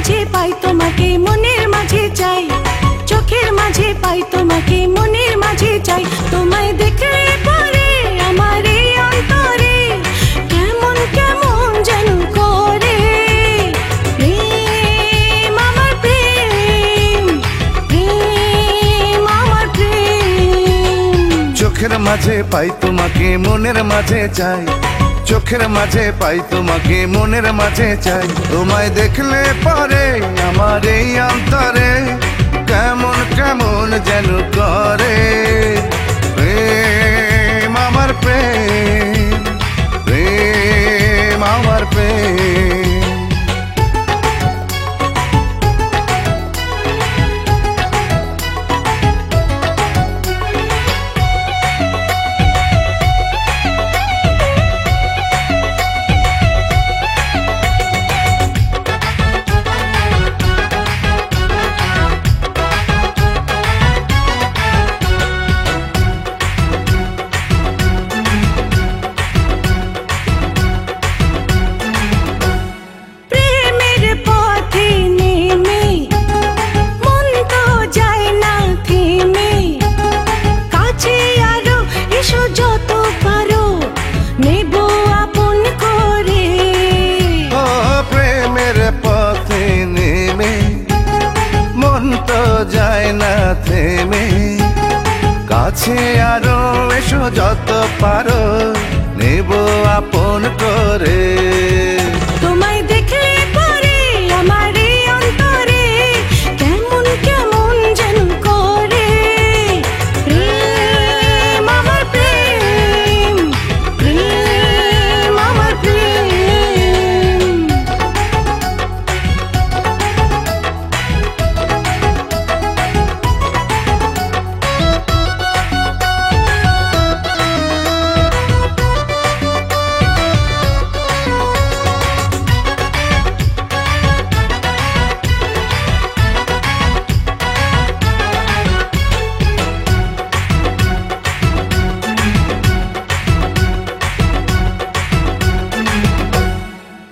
মাঝে পাই তোমাকে মনের মাঝে চাই, চোখের মাঝে পাই তোমাকে মনের মাঝে চাই। তোমায় দেখলে পরে আমার এই অন্তরে কেমন কেমন যেন করে। প্রেম আমার প্রেম, প্রেম আমার প্রেম। চোখের মাঝে পাই তোমাকে মনের মাঝে চাই, চোখের মাঝে পাই তোমাকে মনের মাঝে চাই। তোমায় দেখলে পরে আমার এই অন্তরে কেমন কেমন যেন করে। প্রেম আমার প্রেম, প্রেম আমার প্রেম। যায় না থেমে, কাছে আরো এসো যত পারো, নেব আপন করে। তোমায় দেখলে পরে আমার এই অন্তরে কেমন কেমন যেন করে। প্রেম আমার প্রেম, প্রেম আমার প্রেম।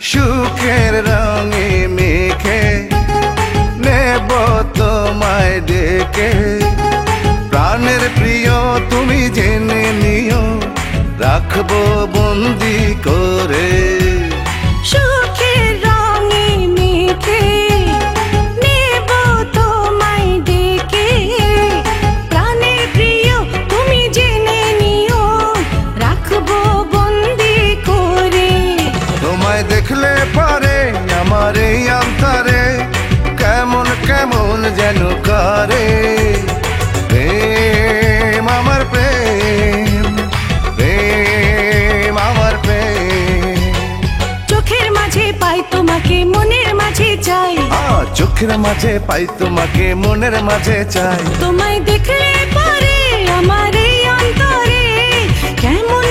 সুখের রঙে মেখে নেব তোমায় ডেকে, প্রাণের প্রিয় তুমি জেনে নিও, রাখবো বন্দি করে। সুখের রঙে মেখে নেব তোমায় ডেকে, প্রাণের প্রিয় তুমি জেনে নিও, রাখবো বন্দি করে। তোমায় দেখলে পরে আমার এই অন্তরে কেমন কেমন যেন করে। প্রেম আমার প্রেম, প্রেম আমার প্রেম। চোখের মাঝে পাই তোমাকে মনের মাঝে চাই, চোখের মাঝে পাই তোমাকে মনের মাঝে চাই। তোমায় দেখলে পরে আমার এই অন্তরে কেমন